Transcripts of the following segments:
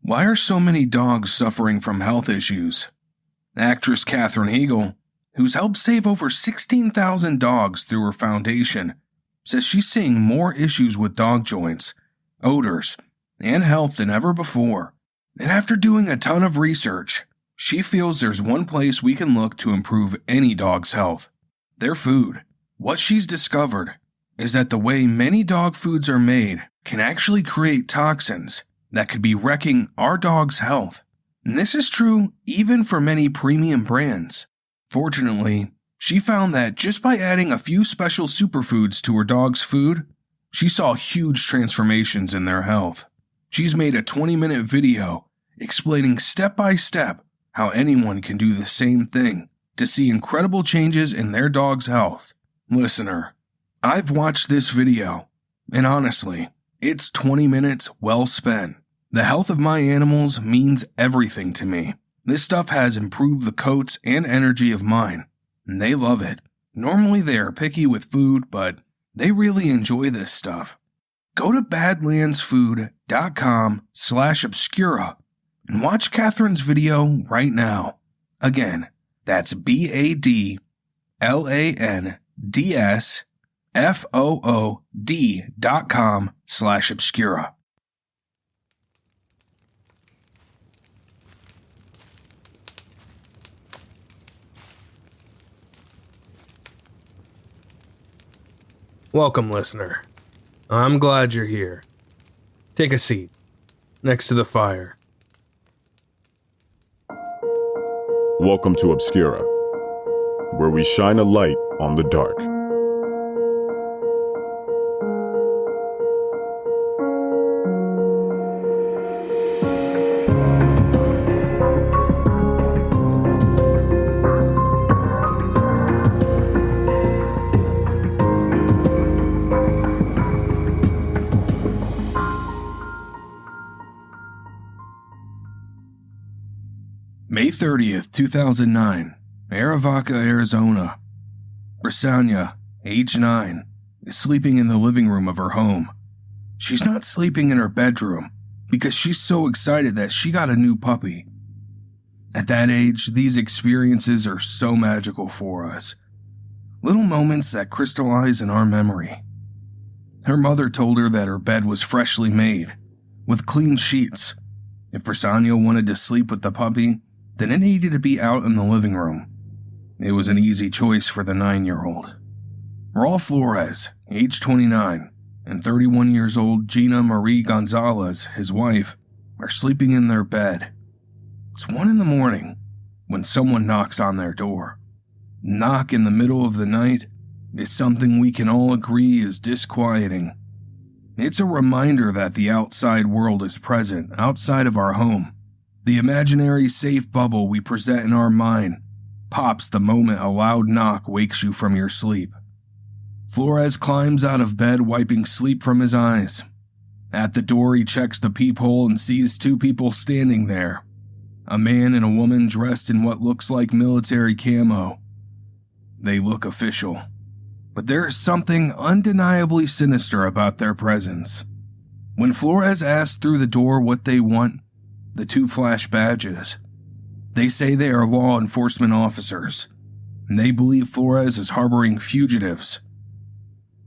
Why are so many dogs suffering from health issues? Actress Katherine Heigl, who's helped save over 16,000 dogs through her foundation, says she's seeing more issues with dog joints, odors, and health than ever before. And after doing a ton of research, she feels there's one place we can look to improve any dog's health: their food. What she's discovered is that the way many dog foods are made can actually create toxins that could be wrecking our dog's health. And this is true even for many premium brands. Fortunately, she found that just by adding a few special superfoods to her dog's food, she saw huge transformations in their health. She's made a 20-minute video explaining step by step how anyone can do the same thing to see incredible changes in their dog's health. Listener, I've watched this video, and honestly, it's 20 minutes well spent. The health of my animals means everything to me. This stuff has improved the coats and energy of mine, and they love it. Normally they are picky with food, but they really enjoy this stuff. Go to badlandsfood.com/obscura and watch Catherine's video right now. Again, that's badlandsfood.com/obscura. Welcome, listener. I'm glad you're here. Take a seat next to the fire. Welcome to Obscura, where we shine a light on the dark. May 30th, 2009, Arivaca, Arizona. Bresenia, age 9, is sleeping in the living room of her home. She's not sleeping in her bedroom because she's so excited that she got a new puppy. At that age, these experiences are so magical for us. Little moments that crystallize in our memory. Her mother told her that her bed was freshly made, with clean sheets. If Bresenia wanted to sleep with the puppy, then it needed to be out in the living room. It was an easy choice for the 9-year-old. Raul Flores, age 29, and 31 years old Gina Marie Gonzalez, his wife, are sleeping in their bed. It's 1 a.m. when someone knocks on their door. Knock in the middle of the night is something we can all agree is disquieting. It's a reminder that the outside world is present outside of our home. The imaginary safe bubble we present in our mind pops the moment a loud knock wakes you from your sleep. Flores climbs out of bed, wiping sleep from his eyes. At the door, he checks the peephole and sees 2 people standing there. A man and a woman dressed in what looks like military camo. They look official, but there is something undeniably sinister about their presence. When Flores asks through the door what they want, the 2 flash badges. They say they are law enforcement officers, and they believe Flores is harboring fugitives.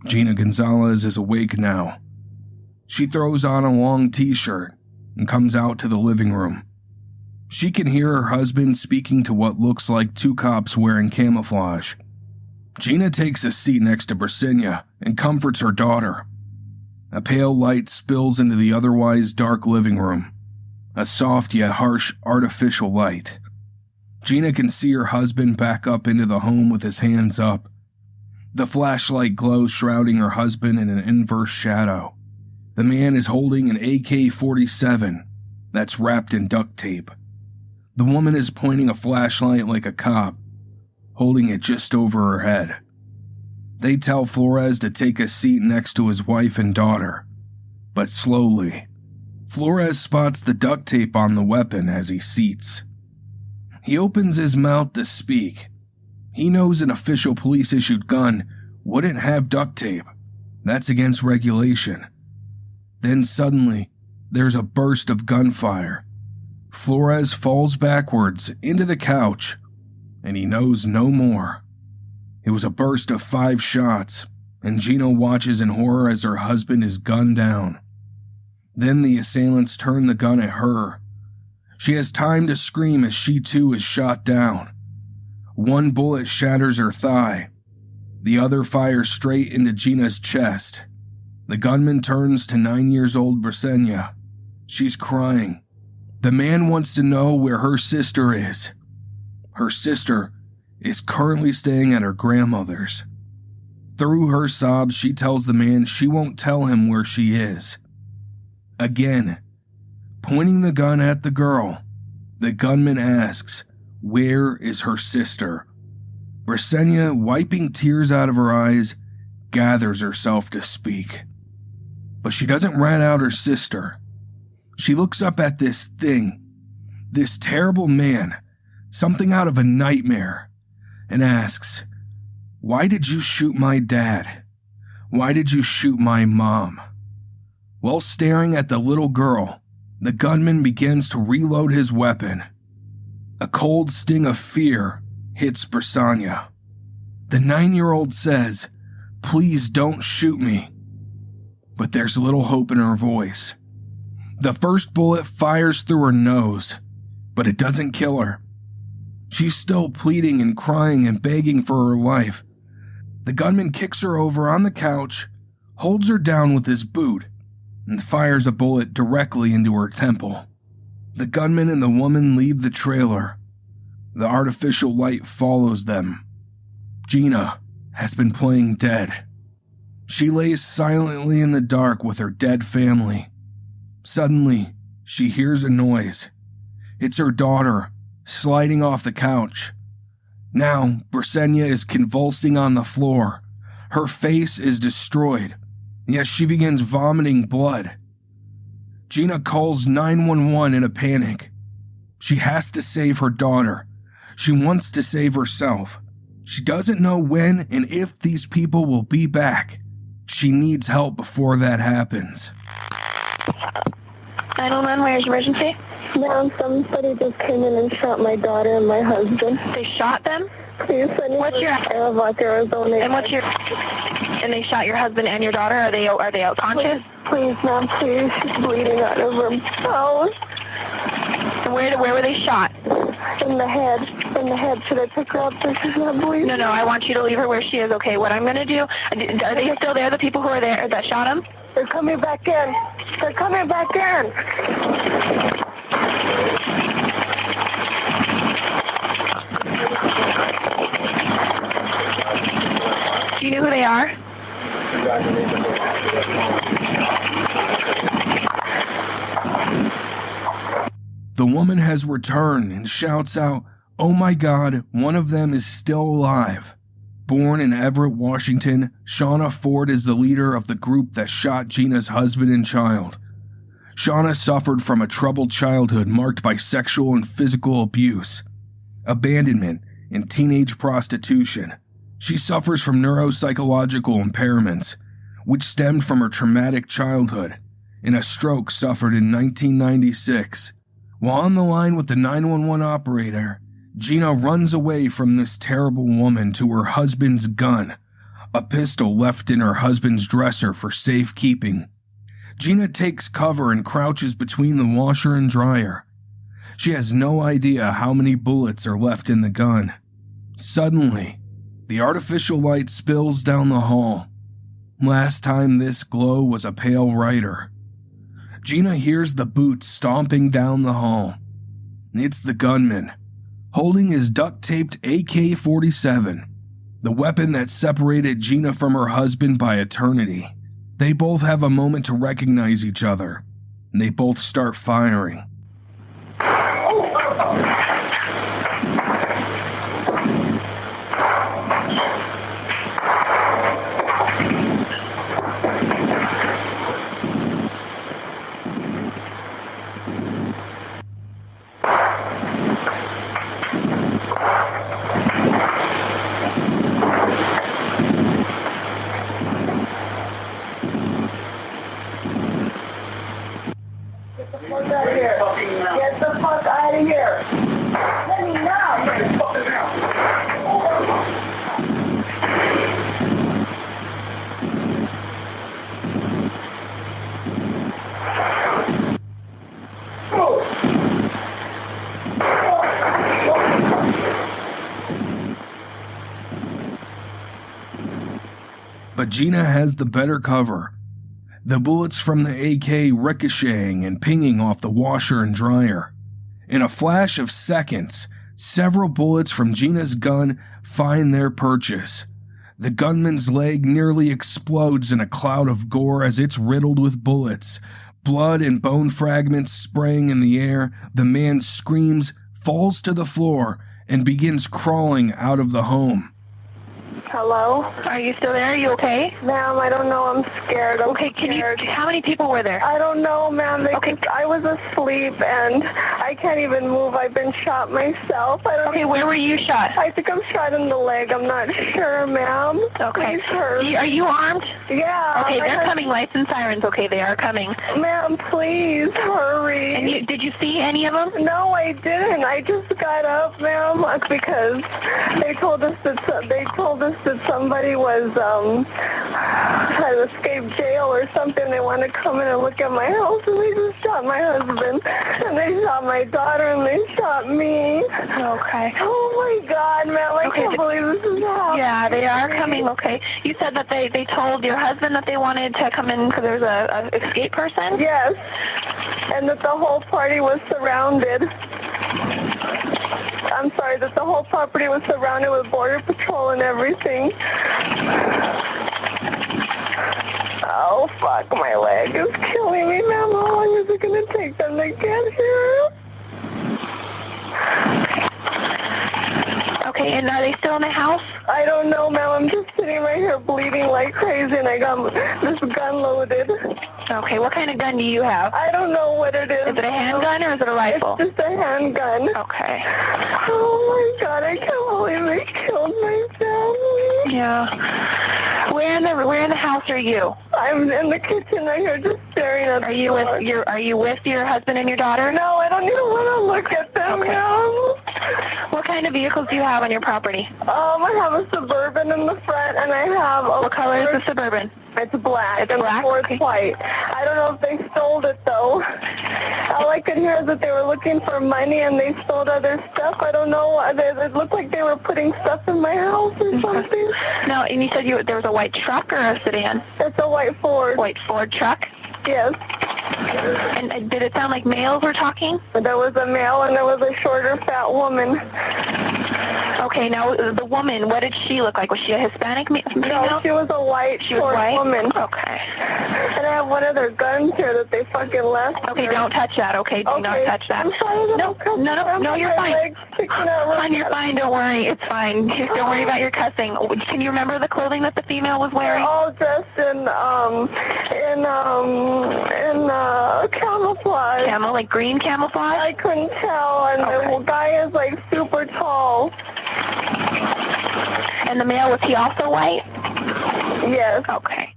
Gina Gonzalez is awake now. She throws on a long t-shirt and comes out to the living room. She can hear her husband speaking to what looks like 2 cops wearing camouflage. Gina takes a seat next to Brisenia and comforts her daughter. A pale light spills into the otherwise dark living room. A soft yet harsh artificial light. Gina can see her husband back up into the home with his hands up. The flashlight glows, shrouding her husband in an inverse shadow. The man is holding an AK-47 that's wrapped in duct tape. The woman is pointing a flashlight like a cop, holding it just over her head. They tell Flores to take a seat next to his wife and daughter, but slowly, Flores spots the duct tape on the weapon as he seats. He opens his mouth to speak. He knows an official police-issued gun wouldn't have duct tape. That's against regulation. Then suddenly, there's a burst of gunfire Flores falls backwards into the couch, and he knows no more. It was a burst of 5 shots, and Gina watches in horror as her husband is gunned down. Then the assailants turn the gun at her. She has time to scream as she too is shot down. One bullet shatters her thigh. The other fires straight into Gina's chest. The gunman turns to 9-year-old Bresenia. She's crying. The man wants to know where her sister is. Her sister is currently staying at her grandmother's. Through her sobs, she tells the man she won't tell him where she is. Again, pointing the gun at the girl, the gunman asks, "Where is her sister?" Bresenia, wiping tears out of her eyes, gathers herself to speak. But she doesn't rat out her sister. She looks up at this thing, this terrible man, something out of a nightmare, and asks, "Why did you shoot my dad? Why did you shoot my mom?" While staring at the little girl, the gunman begins to reload his weapon. A cold sting of fear hits Bresenia. The 9-year-old says, "Please don't shoot me." But there's little hope in her voice. The first bullet fires through her nose, but it doesn't kill her. She's still pleading and crying and begging for her life. The gunman kicks her over on the couch, holds her down with his boot, and fires a bullet directly into her temple. The gunman and the woman leave the trailer. The artificial light follows them. Gina has been playing dead. She lays silently in the dark with her dead family. Suddenly, she hears a noise. It's her daughter, sliding off the couch. Now, Bresenia is convulsing on the floor. Her face is destroyed. Yes, she begins vomiting blood. Gina calls 911 in a panic. She has to save her daughter. She wants to save herself. She doesn't know when and if these people will be back. She needs help before that happens. 911, where's your emergency? Ma'am, somebody just came in and shot my daughter and my husband. They shot them? Please send me What's your Aravaca, Arizona. And what's your? And they shot your husband and your daughter. Are they out conscious? Please, ma'am, please. She's bleeding out of her mouth. And where were they shot? In the head. In the head. Should I pick her up so she's not bleeding? No, I want you to leave her where she is. Okay, what I'm gonna do? Are they still there? The people who are there that shot him? They're coming back in. They're coming back in. Do you know who they are? The woman has returned and shouts out, "Oh my God, one of them is still alive." Born in Everett, Washington, Shawna Forde is the leader of the group that shot Gina's husband and child. Shawna suffered from a troubled childhood marked by sexual and physical abuse, abandonment, and teenage prostitution. She suffers from neuropsychological impairments, which stemmed from her traumatic childhood and a stroke suffered in 1996. While on the line with the 911 operator, Gina runs away from this terrible woman to her husband's gun, a pistol left in her husband's dresser for safekeeping. Gina takes cover and crouches between the washer and dryer. She has no idea how many bullets are left in the gun. Suddenly, the artificial light spills down the hall. Last time this glow was a pale rider. Gina hears the boots stomping down the hall. It's the gunman, holding his duct-taped AK-47, the weapon that separated Gina from her husband by eternity. They both have a moment to recognize each other, and they both start firing. but Gina has the better cover. The bullets from the AK ricocheting and pinging off the washer and dryer. In a flash of seconds, several bullets from Gina's gun find their purchase. The gunman's leg nearly explodes in a cloud of gore as it's riddled with bullets. Blood and bone fragments spraying in the air, the man screams, falls to the floor, and begins crawling out of the home. Hello? Are you still there? Are you okay? Ma'am, I don't know. I'm scared. Okay, how many people were there? I don't know, ma'am. Okay. I was asleep and I can't even move. I've been shot myself. Okay, where were you shot? I think I'm shot in the leg. I'm not sure, ma'am. Okay. Please hurry. Are you armed? Yeah. Okay, they're coming. Lights and sirens. Okay, they are coming. Ma'am, please hurry. And did you see any of them? No, I didn't. I just got up, ma'am, because they told us that somebody was had escaped jail or something. They want to come in and look at my house, and they just shot my husband, and they shot my daughter, and they shot me. Okay. Oh my God, ma'am, I can't believe this is happening. Yeah, they are coming. Okay. You said that they told your husband that they wanted to come in because there's a escape person? Yes, and that the whole party was surrounded. I'm sorry, that the whole property was surrounded with border patrol and everything. Oh, fuck, my leg is killing me, ma'am. How long is it going to take them to get here? Okay, and are they still in the house? I don't know, ma'am. I'm just sitting right here bleeding like crazy, and I got this gun loaded. Okay, what kind of gun do you have? I don't know what it is. Is it a handgun or is it a rifle? It's just a handgun. Okay. Oh my God, I can't believe they killed my family. Yeah. Where in the house are you? I'm in the kitchen right here just staring at Are you with your husband and your daughter? No, I don't even want to look at them, Okay. ma'am. What kind of vehicles do you have on your property? I have a Suburban in the front, and I have a... What color is the Suburban? It's black. It's black? The Ford's white. I don't know if they stole it, though. All I could hear is that they were looking for money, and they stole other stuff. I don't know. It looked like they were putting stuff in my house or something. No, and you said there was a white truck or a sedan? It's a white Ford. White Ford truck? Yes. And did it sound like males were talking? There was a male, and there was a shorter, fat woman. Okay, now the woman, what did she look like? Was she a Hispanic female? No, she was a white, short woman. Okay. And I have one of their guns here that they fucking left. Okay, don't touch that, okay? Do not touch that. I'm sorry. No, you're fine. Hon, you're fine, don't worry. It's fine. Don't worry about your cussing. Can you remember the clothing that the female was wearing? They're all dressed in camouflage. Like green camouflage? I couldn't tell, and the guy is like super tall. And the male, was he also white? Yes. Okay.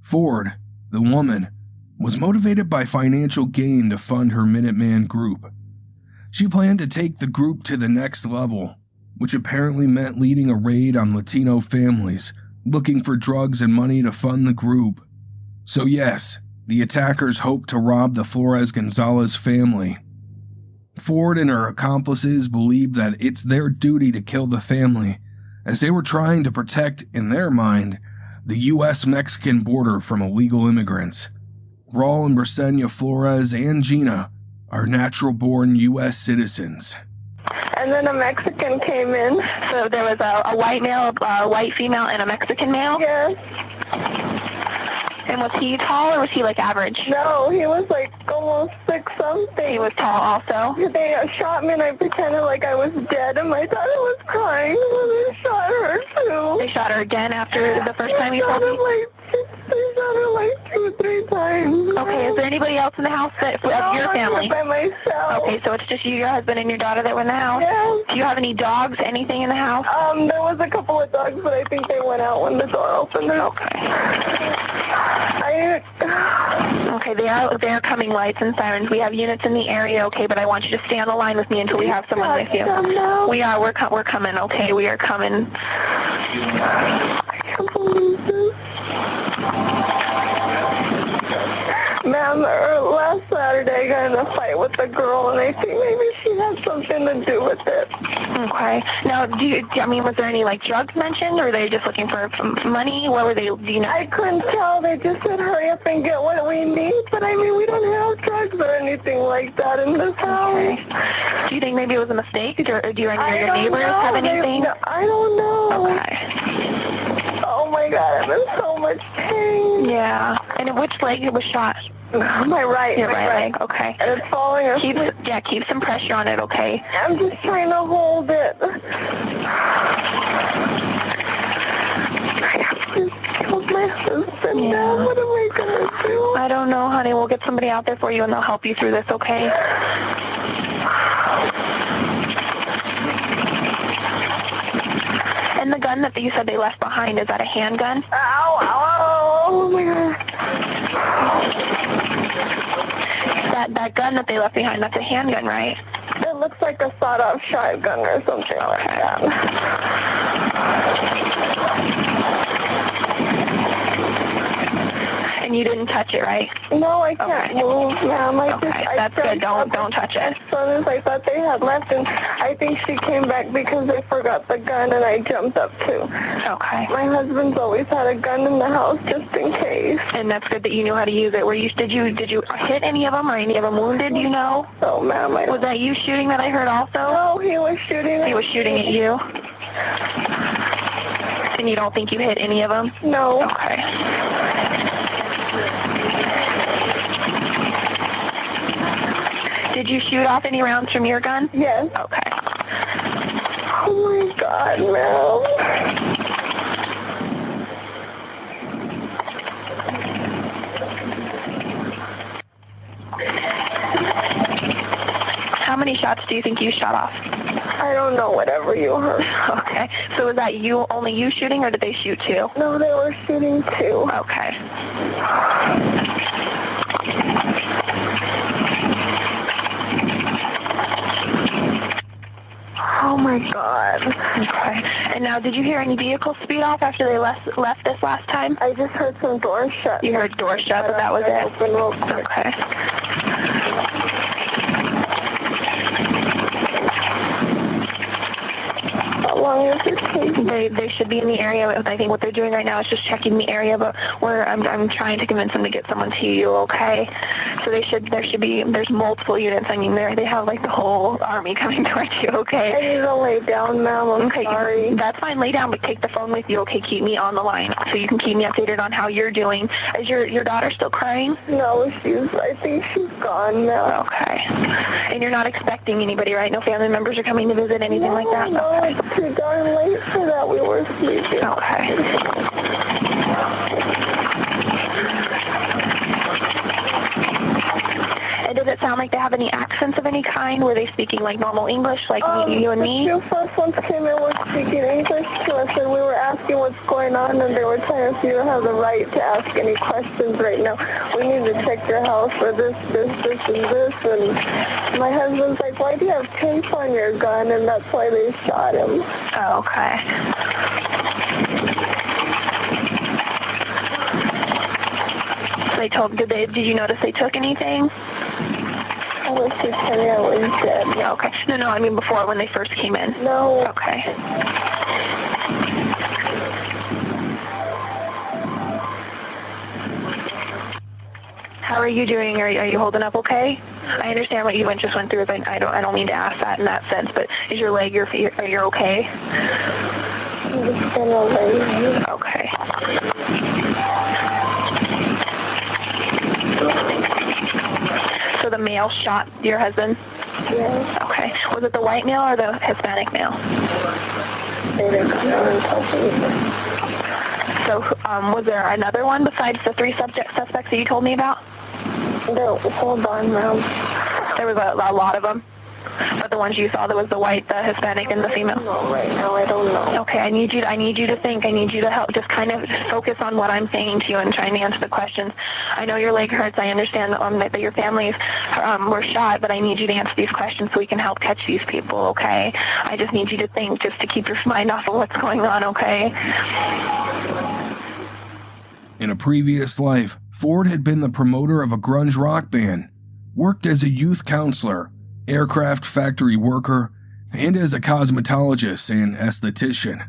Forde, the woman, was motivated by financial gain to fund her Minuteman group. She planned to take the group to the next level, which apparently meant leading a raid on Latino families, looking for drugs and money to fund the group. So yes, the attackers hoped to rob the Flores Gonzalez family. Forde and her accomplices believed that it's their duty to kill the family, as they were trying to protect, in their mind, the U.S.-Mexican border from illegal immigrants. Raul and Bresenia, Flores, and Gina are natural-born U.S. citizens. And then a Mexican came in. So there was a white male, a white female, and a Mexican male? Yes. And was he tall or was he like average? No, he was like almost 6-something. He was tall also? They shot me and I pretended like I was dead and my daughter was crying and they shot her too. They shot her again after the first time you told me? They shot her like 2 or 3 times. Okay, is there anybody else in the house of your family? By myself. Okay, so it's just you, your husband, and your daughter that were in the house? Yes. Do you have any dogs, anything in the house? There was a couple of dogs, but I think they went out when the door opened. Okay. Okay, they are coming, lights and sirens. We have units in the area, okay, but I want you to stay on the line with me until we have someone with you. We are, we're coming, okay, we are coming. I can't believe this. Ma'am, last Saturday I got in a fight with a girl and I think maybe she had something to do with it. Okay. Now, was there any, drugs mentioned, or were they just looking for money? What were they, do you know? I couldn't tell. They just said, hurry up and get what we need. But, we don't have drugs or anything like that in this house. Okay. Do you think maybe it was a mistake? Or do you or your neighbors have anything? I don't know. Okay. Oh, my God. I'm in so much pain. Yeah. And which leg was shot? My right. Your right leg, okay. And it's falling asleep. Keep some pressure on it, okay? I'm just trying to hold it. I just killed my husband now. What am I going to do? I don't know, honey. We'll get somebody out there for you, and they'll help you through this, okay? And the gun that you said they left behind, is that a handgun? Ow, ow, ow. Oh, my God. That gun that they left behind, that's a handgun, right? It looks like a sawed-off shotgun or something like that. And you didn't touch it, right? No, I can't move, ma'am. That's good. Don't touch it. As soon as I thought they had left, and I think she came back because they forgot the gun, and I jumped up too. Okay. My husband's always had a gun in the house just in case. And that's good that you knew how to use it. Did you hit any of them, or any of them wounded? Do you know? Oh, ma'am, Was that you shooting that I heard also? No, he was shooting. He was shooting at you. And you don't think you hit any of them? No. Okay. Did you shoot off any rounds from your gun? Yes. Okay. Oh my God, ma'am. How many shots do you think you shot off? I don't know, whatever you heard. Okay. So was that only you shooting, or did they shoot too? No, they were shooting too. Okay. Oh my God. Okay. And now, did you hear any vehicles speed off after they left this last time? I just heard some doors shut. You heard doors shut, but that was it? Open real quick. Okay. How long is it taking? They should be in the area. I think what they're doing right now is just checking the area, but I'm trying to convince them to get someone to you, okay? So there's multiple units. They have the whole army coming towards you, okay? I need to lay down, ma'am. I'm sorry. That's fine. Lay down, but take the phone with you, okay? Keep me on the line so you can keep me updated on how you're doing. Is your daughter still crying? No, I think she's gone now. Okay. And you're not expecting anybody, right? No family members are coming to visit, anything like that? No, Okay. it's too darn late for that. We were sleeping. Okay. And does it sound like they have any accents of any kind? Were they speaking normal English, you and me? The two first ones came in were speaking English to us, and we were asking what's going on, and they were telling us you don't have the right to ask any questions right now. We need to check your house for this, and this. And my husband's like, why do you have tape on your gun? And that's why they shot him. Oh, okay. Did you notice they took anything? I wish you'd tell me I was dead. Yeah, okay. No, I mean before, when they first came in. No. Okay. How are you doing? Are you holding up okay? I understand what you just went through, but I don't mean to ask that in that sense, but is your leg, your feet, are you okay? I'm just gonna lay here. Okay. So the male shot your husband? Yes. Okay. Was it the white male or the Hispanic male? They didn't come out and tell me. So was there another one besides the three suspects that you told me about? No, hold on, ma'am. There was a lot of them? But the ones you saw, that was the white, the Hispanic, and the female? No, right now I don't know. Okay, I need you to think. I need you to help. Just kind of focus on what I'm saying to you and trying to answer the questions. I know your leg hurts. I understand that your families were shot, but I need you to answer these questions so we can help catch these people, okay? I just need you to think, just to keep your mind off of what's going on, okay? In a previous life, Forde had been the promoter of a grunge rock band, worked as a youth counselor, aircraft factory worker, and as a cosmetologist and esthetician.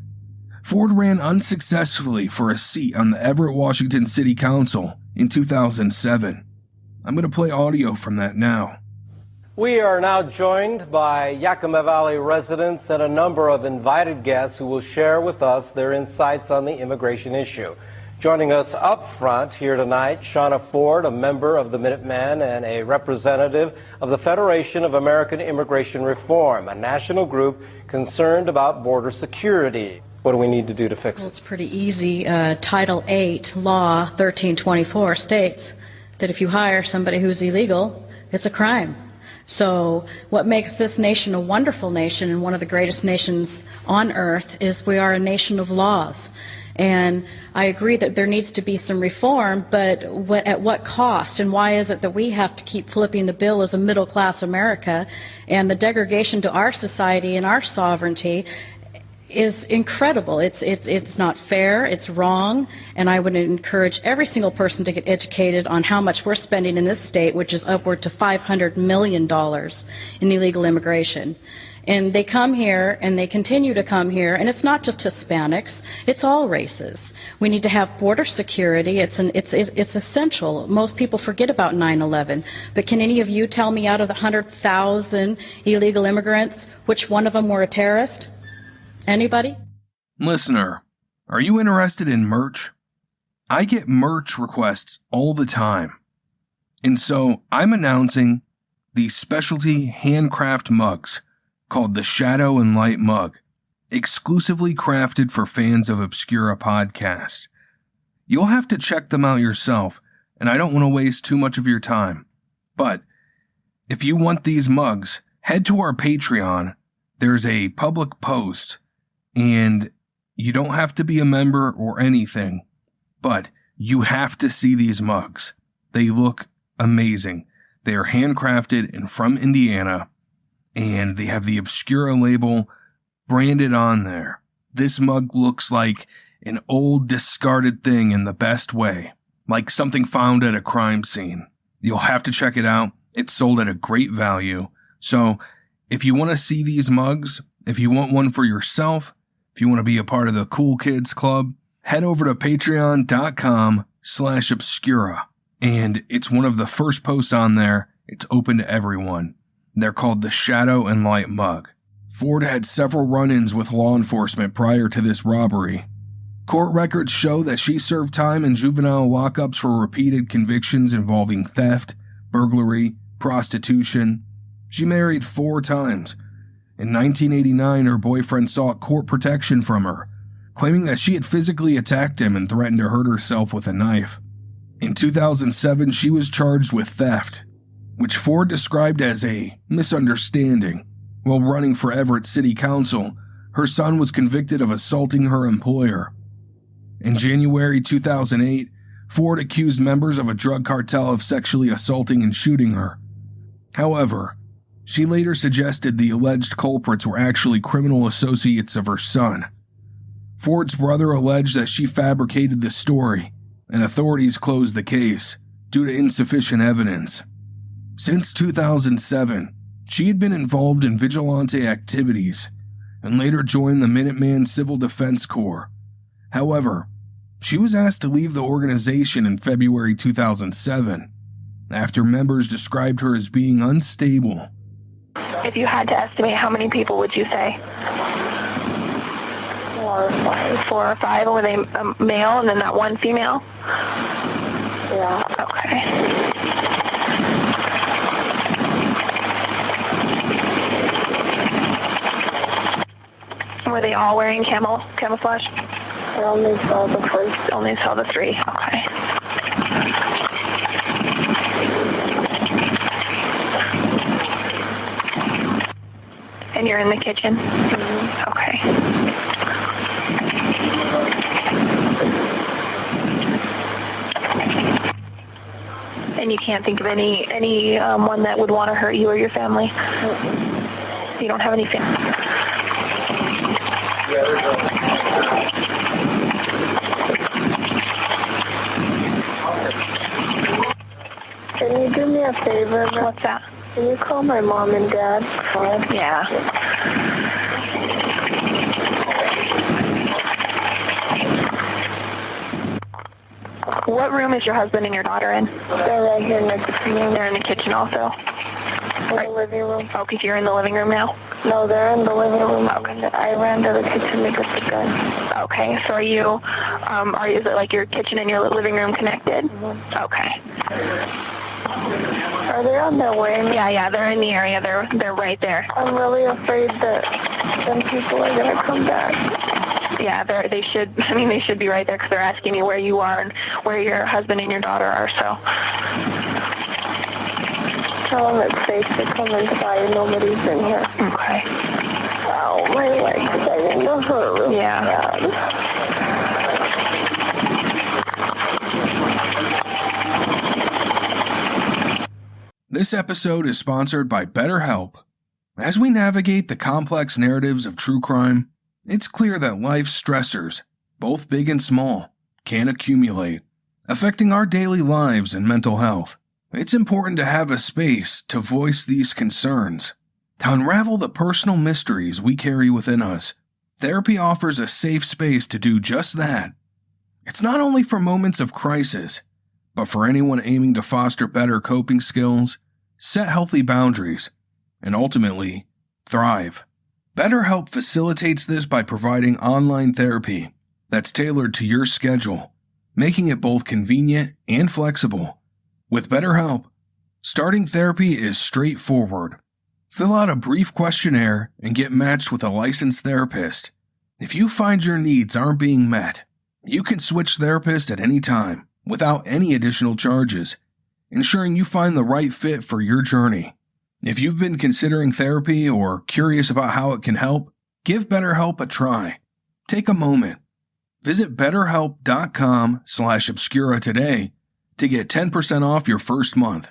Forde ran unsuccessfully for a seat on the Everett, Washington City Council in 2007. I'm going to play audio from that now. We are now joined by Yakima Valley residents and a number of invited guests who will share with us their insights on the immigration issue. Joining us up front here tonight, Shawna Forde, a member of the Minutemen and a representative of the Federation of American Immigration Reform, a national group concerned about border security. What do we need to do to fix it? Well, it's pretty easy. Title 8, Law 1324 states that if you hire somebody who's illegal, it's a crime. So what makes this nation a wonderful nation and one of the greatest nations on earth is we are a nation of laws. And I agree that there needs to be some reform, but at what cost? And why is it that we have to keep flipping the bill as a middle-class America? And the degradation to our society and our sovereignty is incredible. It's not fair, it's wrong, and I would encourage every single person to get educated on how much we're spending in this state, which is upward to $500 million in illegal immigration. And they come here, and they continue to come here, and it's not just Hispanics, it's all races. We need to have border security. It's essential. Most people forget about 9/11, but can any of you tell me out of the 100,000 illegal immigrants, which one of them were a terrorist? Anybody? Listener, are you interested in merch? I get merch requests all the time. And so I'm announcing these specialty handcraft mugs called the Shadow and Light Mug, exclusively crafted for fans of Obscura Podcast. You'll have to check them out yourself, and I don't want to waste too much of your time. But if you want these mugs, head to our Patreon. There's a public post, and you don't have to be a member or anything, but you have to see these mugs. They look amazing. They are handcrafted and from Indiana, and they have the Obscura label branded on there. This mug looks like an old discarded thing in the best way, like something found at a crime scene. You'll have to check it out. It's sold at a great value. So if you want to see these mugs, if you want one for yourself, if you want to be a part of the Cool Kids Club, head over to patreon.com/obscura. And it's one of the first posts on there. It's open to everyone. They're called the Shadow and Light Mug. Forde had several run-ins with law enforcement prior to this robbery. Court records show that she served time in juvenile lockups for repeated convictions involving theft, burglary, prostitution. She married 4 times. In 1989, her boyfriend sought court protection from her, claiming that she had physically attacked him and threatened to hurt herself with a knife. In 2007, she was charged with theft, which Forde described as a misunderstanding. While running for Everett City Council, her son was convicted of assaulting her employer. In January 2008, Forde accused members of a drug cartel of sexually assaulting and shooting her. However, she later suggested the alleged culprits were actually criminal associates of her son. Forde's brother alleged that she fabricated the story, and authorities closed the case due to insufficient evidence. Since 2007, she had been involved in vigilante activities and later joined the Minutemen Civil Defense Corps. However, she was asked to leave the organization in February 2007 after members described her as being unstable. If you had to estimate, how many people would you say? 4 or 5. 4 or 5? Were they male and then that one female? Yeah. Okay. Were they all wearing camouflage? I only saw the first. Only saw the 3. Okay. And you're in the kitchen? Mm-hmm. Okay. And you can't think of any one that would want to hurt you or your family? Mm-hmm. You don't have any family? Can you do me a favor? What's that? Can you call my mom and dad? Yeah. What room is your husband and your daughter in? They're right here next to me. They're in the kitchen also? In the living room. Oh, because you're in the living room now? No, they're in the living room. Okay. I ran to the kitchen to get the gun. Okay, so is it like your kitchen and your living room connected? Mm-hmm. Okay. Are they on their way? Yeah, they're in the area. They're right there. I'm really afraid that them people are going to come back. Yeah, they should be right there because they're asking you where you are and where your husband and your daughter are, so. Tell them it's safe to come inside. Nobody's in here. Okay. Ow, my legs. I think those hurt really bad. This episode is sponsored by BetterHelp. As we navigate the complex narratives of true crime, it's clear that life's stressors, both big and small, can accumulate, affecting our daily lives and mental health. It's important to have a space to voice these concerns. To unravel the personal mysteries we carry within us, therapy offers a safe space to do just that. It's not only for moments of crisis, but for anyone aiming to foster better coping skills, set healthy boundaries, and ultimately, thrive. BetterHelp facilitates this by providing online therapy that's tailored to your schedule, making it both convenient and flexible. With BetterHelp, starting therapy is straightforward. Fill out a brief questionnaire and get matched with a licensed therapist. If you find your needs aren't being met, you can switch therapists at any time without any additional charges, ensuring you find the right fit for your journey. If you've been considering therapy or curious about how it can help, give BetterHelp a try. Take a moment. Visit BetterHelp.com/Obscura today to get 10% off your first month.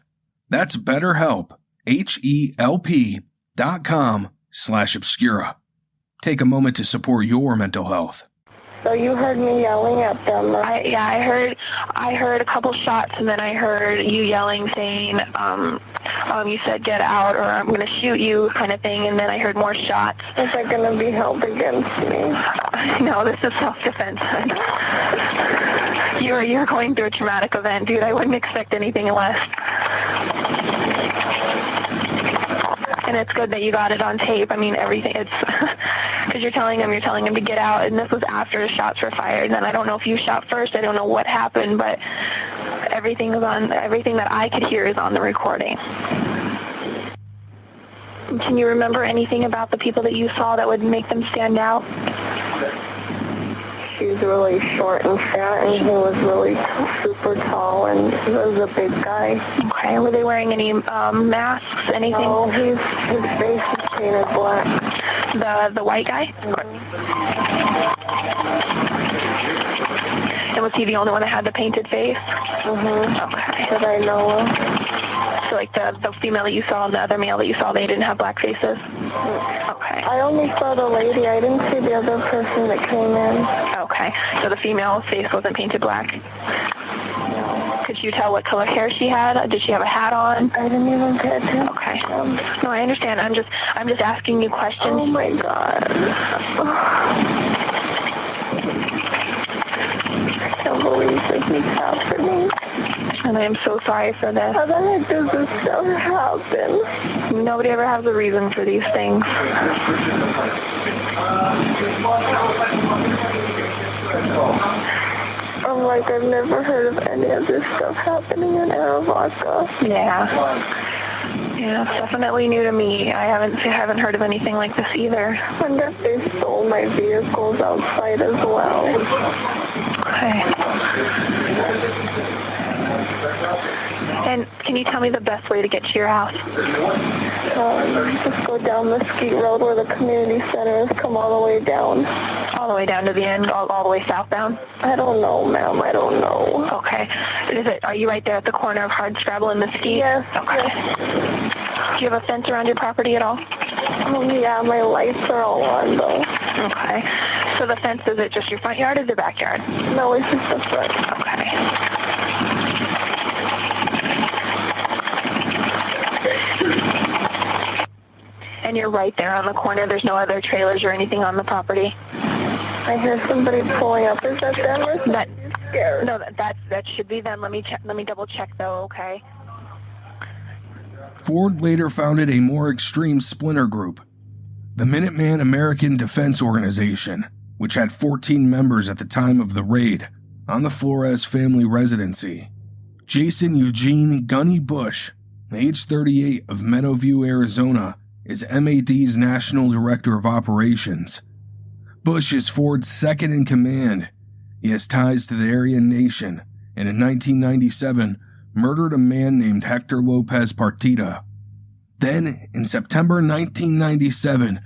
That's BetterHelp, HELP.com/Obscura. Take a moment to support your mental health. So you heard me yelling at them. I heard a couple shots, and then I heard you yelling, saying, you said get out or I'm going to shoot you kind of thing, and then I heard more shots. Is that going to be held against me? No, this is self-defense. You're going through a traumatic event, dude. I wouldn't expect anything less. And it's good that you got it on tape. I mean, everything, it's, because you're telling him to get out, and this was after the shots were fired. And I don't know if you shot first. I don't know what happened, but everything that I could hear is on the recording. Can you remember anything about the people that you saw that would make them stand out? She's really short and fat, and he was really super tall, and he was a big guy. Okay, were they wearing any masks, anything? No, his face is painted black. The white guy? Mm-hmm. And was he the only one that had the painted face? Mm-hmm. Okay. That I know of. So like the female that you saw and the other male that you saw, they didn't have black faces? Okay. I only saw the lady. I didn't see the other person that came in. Okay. So the female's face wasn't painted black? No. Could you tell what color hair she had? Did she have a hat on? I didn't even pay attention. Okay. No, I understand. I'm just asking you questions. Oh my God. I can't believe this is happening. And I am so sorry for this. How the heck does this stuff happen? Nobody ever has a reason for these things. I'm like, I've never heard of any of this stuff happening in Arivaca. Yeah. Yeah, it's definitely new to me. I haven't heard of anything like this either. I wonder if they stole my vehicles outside as well. Okay. And can you tell me the best way to get to your house? Just go down Mesquite Road where the community center is. Come all the way down. All the way down to the end, all the way southbound? I don't know, ma'am. I don't know. Okay. Are you right there at the corner of Hardscrabble and Mesquite? Yes. Okay. Yes. Do you have a fence around your property at all? Oh, yeah. My lights are all on, though. Okay. So the fence, is it just your front yard or the backyard? No, it's just the front. Okay. And you're right there on the corner. There's no other trailers or anything on the property. I hear somebody pulling up. Is that them or That, scared? no, that should be them. Let me double check though, okay? Forde later founded a more extreme splinter group, the Minutemen American Defense Organization, which had 14 members at the time of the raid on the Flores family residency. Jason Eugene Gunny Bush, age 38 of Meadowview, Arizona, is MAD's National Director of Operations. Bush is Forde's second in command. He has ties to the Aryan Nation, and in 1997 murdered a man named Hector Lopez Partida. Then, in September 1997,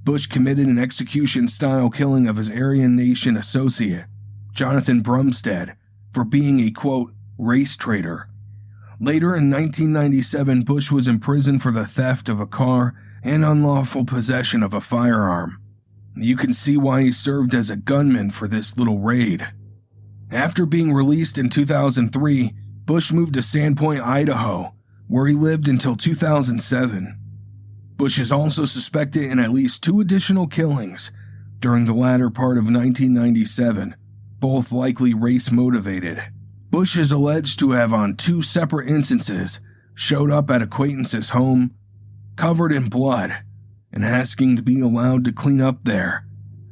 Bush committed an execution-style killing of his Aryan Nation associate, Jonathan Brumstead, for being a, quote, race traitor. Later in 1997, Bush was imprisoned for the theft of a car and unlawful possession of a firearm. You can see why he served as a gunman for this little raid. After being released in 2003, Bush moved to Sandpoint, Idaho, where he lived until 2007. Bush is also suspected in at least 2 additional killings during the latter part of 1997, both likely race-motivated. Bush is alleged to have on 2 separate instances showed up at acquaintances' home, covered in blood, and asking to be allowed to clean up there,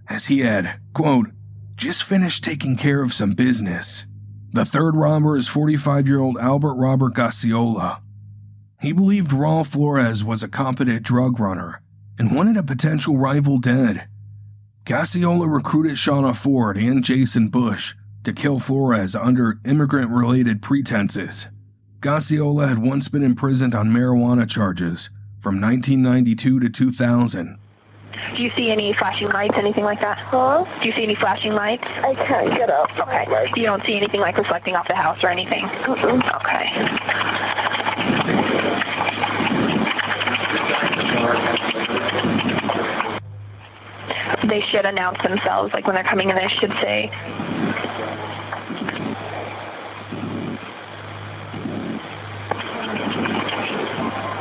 as he had, quote, just finished taking care of some business. The third robber is 45-year-old Albert Robert Gasiola. He believed Raul Flores was a competent drug runner and wanted a potential rival dead. Gasiola recruited Shawna Forde and Jason Bush to kill Flores under immigrant-related pretenses. Gasiola had once been imprisoned on marijuana charges from 1992 to 2000. Do you see any flashing lights, anything like that? Huh? Do you see any flashing lights? I can't get up. Okay. You don't see anything like reflecting off the house or anything? Okay. They should announce themselves, like when they're coming in, they should say,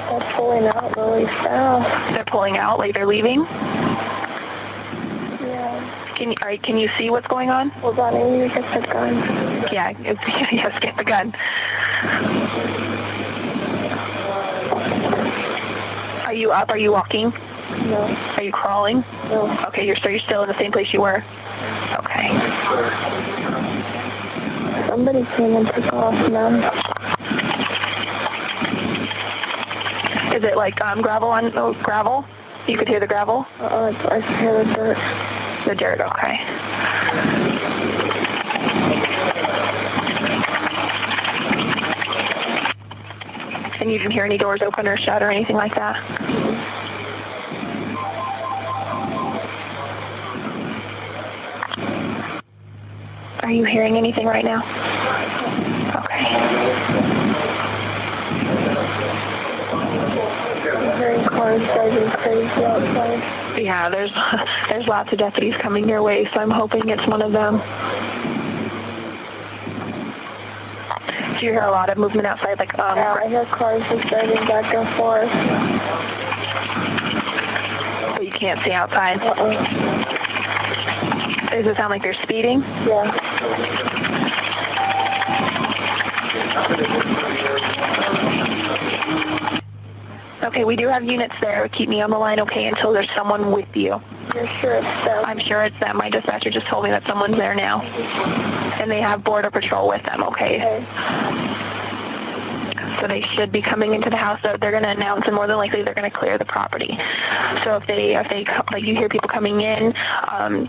They're pulling out really fast. they're pulling out, like they're leaving. Yeah. Can you see what's going on? Hold on, I need to get the gun. Yeah, yes, get the gun. Are you up? Are you walking? No. Are you crawling? No. Okay, you're still in the same place you were? Okay. Somebody came and took off, ma'am. Is it like gravel on gravel? You could hear the gravel? I hear the dirt. The dirt, okay. And you didn't hear any doors open or shut or anything like that? Are you hearing anything right now? Okay. I'm hearing cars driving crazy outside. Yeah, there's lots of deputies coming your way, so I'm hoping it's one of them. Do you hear a lot of movement outside? Like, Yeah, I hear cars just driving back and forth. But you can't see outside? Does it sound like they're speeding? Yeah. Okay, we do have units there. Keep me on the line, okay, until there's someone with you. You're sure it's them? I'm sure it's them. My dispatcher just told me that someone's there now. And they have Border Patrol with them, okay? So they should be coming into the house. They're going to announce, and more than likely they're going to clear the property. So if they like you hear people coming in,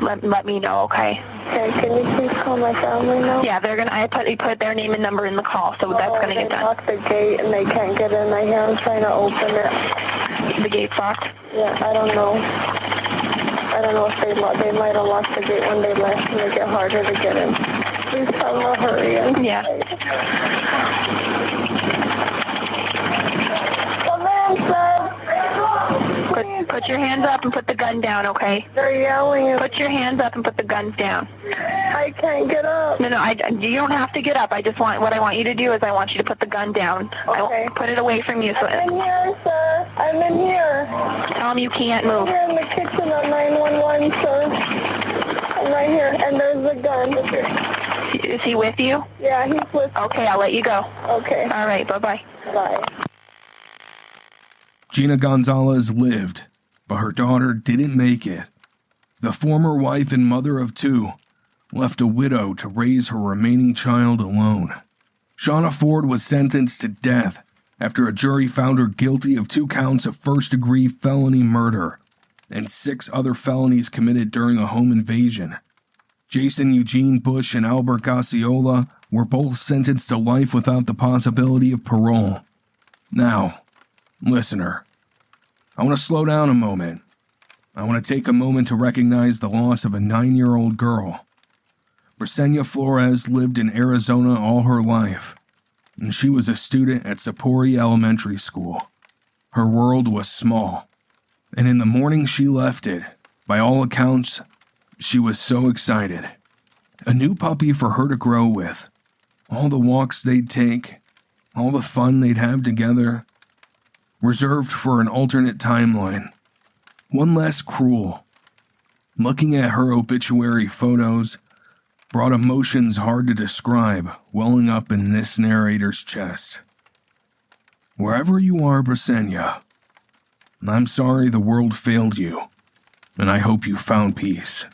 let me know, okay? Okay, can you please call my family now? Yeah, they're gonna. I put their name and number in the call, so that's gonna get done. They locked the gate and they can't get in. I hear them trying to open it. The gate's locked. Yeah, I don't know. I don't know if they might have locked the gate when they left, and make it harder to get in. Please tell them to hurry in. Yeah. Come in, sir. Put your hands up and put the gun down, okay? They're yelling. Put your hands up and put the guns down. I can't get up. No, you don't have to get up. What I want you to do is I want you to put the gun down. Okay. Put it away from you. I'm in here, sir. I'm in here. Tell Tell him you can't I'm move. here in the kitchen on 911, sir. I'm right here, and there's a gun. Is he with you? Yeah, he's with. Okay, I'll let you go. Okay. All right, bye-bye. Bye. Gina Gonzalez lived, but her daughter didn't make it. The former wife and mother of two left a widow to raise her remaining child alone. Shawna Forde was sentenced to death after a jury found her guilty of 2 counts of first-degree felony murder and 6 other felonies committed during a home invasion. Jason Eugene Bush and Albert Gacciola were both sentenced to life without the possibility of parole. Now, listener, I want to slow down a moment. I want to take a moment to recognize the loss of a 9-year-old girl. Bresenia Flores lived in Arizona all her life, and she was a student at Sapori Elementary School. Her world was small, and in the morning she left it, by all accounts, she was so excited. A new puppy for her to grow with, all the walks they'd take, all the fun they'd have together, reserved for an alternate timeline, one less cruel. Looking at her obituary photos brought emotions hard to describe welling up in this narrator's chest. Wherever you are, Bresenia, I'm sorry the world failed you, and I hope you found peace.